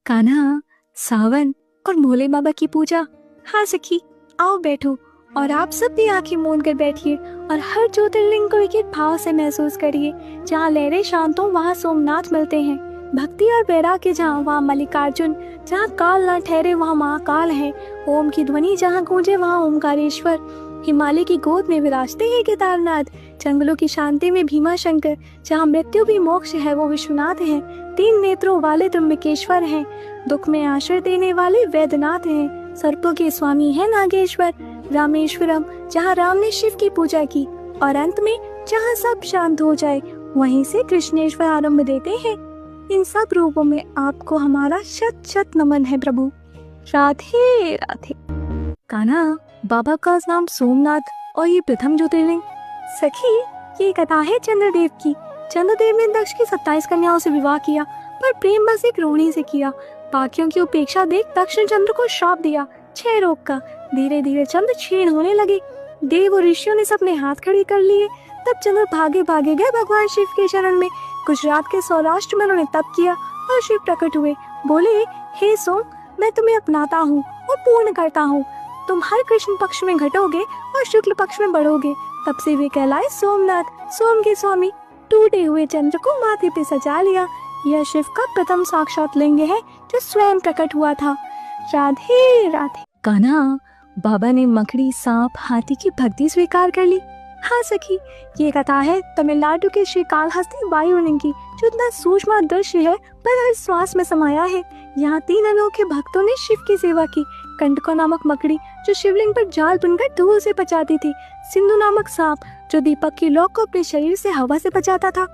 कान्हा, सावन और भोले बाबा की पूजा। हाँ सखी, आओ बैठो और आप सब भी आंखें मूंद कर बैठिए और हर ज्योतिर्लिंग को एक एक भाव से महसूस करिए। जहाँ लहरें शांत हो वहाँ सोमनाथ मिलते हैं, भक्ति और वैराग्य जहाँ वहाँ मल्लिकार्जुन, जहाँ काल ना ठहरे वहाँ महाकाल है, ओम की ध्वनि जहाँ गूंजे वहाँ ओमकारेश्वर, हिमालय की गोद में विराजते हैं केदारनाथ, जंगलों की शांति में भीमा शंकर, जहाँ मृत्यु भी मोक्ष है वो विश्वनाथ हैं, तीन नेत्रों वाले त्र्यंबकेश्वर हैं, दुख में आश्रय देने वाले वैद्यनाथ हैं, सर्पों के स्वामी है नागेश्वर, रामेश्वरम जहाँ राम ने शिव की पूजा की, और अंत में जहाँ सब शांत हो जाए वहीं से कृष्णेश्वर आरंभ देते हैं। इन सब रूपों में आपको हमारा शत शत नमन है प्रभु। राधे राधे। कान्हा, बाबा का नाम सोमनाथ और ये प्रथम ज्योतिर्लिंग। सखी, ये कथा है चंद्रदेव की। चंद्रदेव ने दक्ष की 27 कन्याओं से विवाह किया, पर प्रेम बस एक रोहिणी से किया। बाकियों की उपेक्षा देख दक्ष ने चंद्र को श्राप दिया 6 रोग का। धीरे धीरे चंद्र क्षीण होने लगे। देव और ऋषियों ने सबने हाथ खड़े कर लिए। तब चंद्र भागे भागे गए भगवान शिव के शरण में। गुजरात के सौराष्ट्र में उन्होंने तप किया और शिव प्रकट हुए। बोले, हे सोम, मैं तुम्हें अपनाता हूँ और पूर्ण करता हूँ। तुम हर कृष्ण पक्ष में घटोगे और शुक्ल पक्ष में बढ़ोगे। तब से वे कहलाए सोमनाथ, सोम के स्वामी। टूटे हुए चंद्र को माथे पे सजा लिया। यह शिव का प्रथम साक्षात लिंग है जो स्वयं प्रकट हुआ था। राधे राधे। कान्हा, बाबा ने मकड़ी, सांप, हाथी की भक्ति स्वीकार कर ली। हाँ सखी, ये कथा है तमिलनाडु के श्रीकालहस्ती वायुलिंग की, जो इतना सूक्ष्म दृश्य है पर हर श्वास में समाया है। यहाँ 3 अनोखे भक्तों ने शिव की सेवा की। कंटको नामक मकड़ी जो शिवलिंग पर जाल बुनकर धूल से बचाती थी। सिंधु नामक सांप जो दीपक की लौ को अपने शरीर से हवा से बचाता था।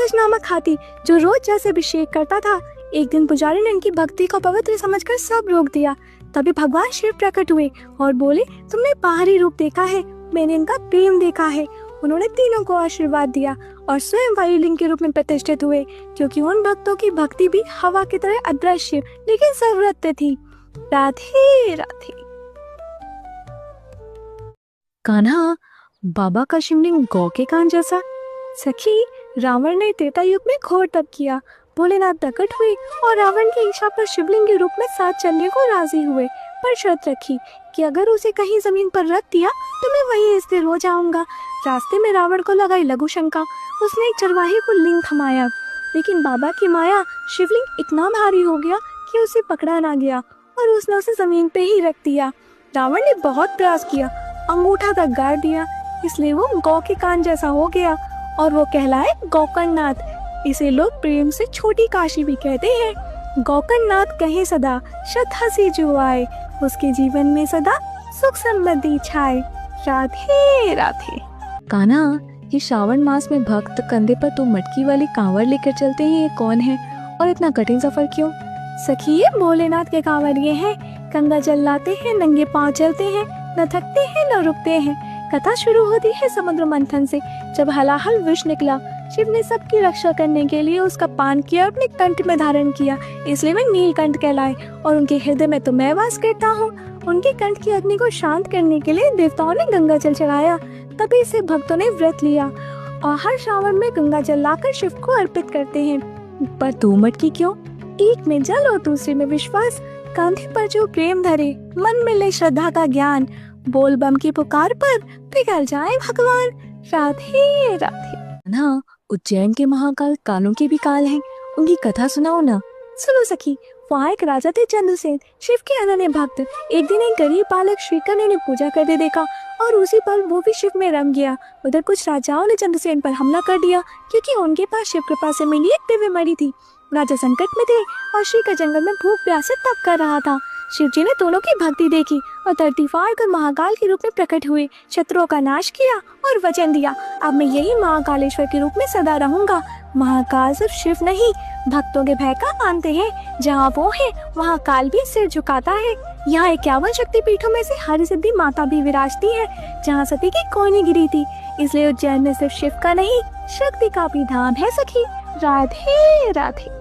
दश नामक हाथी जो रोज जैसे अभिषेक करता था। एक दिन पुजारी ने इनकी भक्ति को पवित्र समझकर सब रोक दिया। तभी भगवान शिव प्रकट हुए और बोले, तुमने बाहरी रूप देखा है, मैंने इनका प्रेम देखा है। उन्होंने तीनों को आशीर्वाद दिया और स्वयं वायुलिंग के रूप में प्रतिष्ठित हुए, क्योंकि उन भक्तों की भक्ति भी हवा की तरह अदृश्य लेकिन सर्वव्यापी थी। राधे राधे। कान्हा, बाबा का शिवलिंग गौ के कान जैसा। सखी, रावण ने त्रेता युग में घोर तप किया। भोलेनाथ प्रकट हुए और रावण की इच्छा पर शिवलिंग के रूप में 7 चलने को राजी हुए, पर शर्त रखी कि अगर उसे कहीं जमीन पर रख दिया तो मैं वहीं स्थिर हो जाऊंगा। रास्ते में रावण को लगाई लघु शंका। उसने एक चरवाहे को लिंग थमाया, लेकिन बाबा की माया शिवलिंग इतना भारी हो गया कि उसे पकड़ा ना गया और उसने उसे जमीन पे ही रख दिया। रावण ने बहुत प्रयास किया, अंगूठा तक गाड़ दिया, इसलिए वो गौ के कान जैसा हो गया और वो कहलाए गोकर्णनाथ। इसे लोग प्रेम से छोटी काशी भी कहते हैं। गोकर्णनाथ कहे सदा शत हंसी जो आए, उसके जीवन में सदा सुख समृद्धि छाए। राधे राधे। कान्हा, ये श्रावण मास में भक्त कंधे पर 2 मटकी वाली कांवड़ लेकर चलते हैं, ये कौन है और इतना कठिन सफर क्यों? सखी, ये भोलेनाथ के कांवड़िए हैं। गंगा जल लाते हैं, नंगे पांव चलते हैं, न थकते हैं न रुकते हैं। कथा शुरू होती है समुद्र मंथन से। जब हलाहल विष निकला, शिव ने सबकी रक्षा करने के लिए उसका पान किया और अपने कंठ में धारण किया, इसलिए वे नीलकंठ कहलाए। और उनके हृदय में तो मैं वास करता हूँ। उनके कंठ की अग्नि को शांत करने के लिए देवताओं ने गंगा जल चढ़ाया। तभी से भक्तों ने व्रत लिया और हर श्रावण में गंगा जल लाकर शिव को अर्पित करते हैं। पर 2 मटकी क्यों? एक में जल और दूसरे में विश्वास। कंधे पर जो प्रेम धरे, मन में ले श्रद्धा का ज्ञान, बोल बम की पुकार पर पिघल जाए भगवान। राधे राधे। ना, उज्जैन के महाकाल कालों के भी काल हैं, उनकी कथा सुनाओ ना। सुनो सखी, वहाँ एक राजा थे चंद्रसेन, शिव के अनन्य भक्त। एक दिन एक गरीब बालक श्रीकर ने उन्हें पूजा करते देखा और उसी पल वो भी शिव में रम गया। उधर कुछ राजाओं ने चंद्रसेन पर हमला कर दिया, क्योंकि उनके पास शिव कृपा से मिली एक दिव्य मणि थी। राजा संकट में थे और श्रीकर जंगल में भूख प्यास से तप कर रहा था। शिव जी ने दोनों की भक्ति देखी और धरती फाड़ कर महाकाल के रूप में प्रकट हुए, शत्रुओं का नाश किया और वचन दिया, अब मैं यही महाकालेश्वर के रूप में सदा रहूंगा। महाकाल सिर्फ शिव नहीं, भक्तों के भय का मानते हैं। जहाँ वो है वहाँ काल भी सिर झुकाता है। यहाँ 51 शक्तिपीठों में से हरि सिद्धि माता भी विराजती है, जहाँ सती की कोनी गिरी थी। इसलिए उज्जैन में सिर्फ शिव का नहीं, शक्ति का भी धाम है सखी। राधे राधे।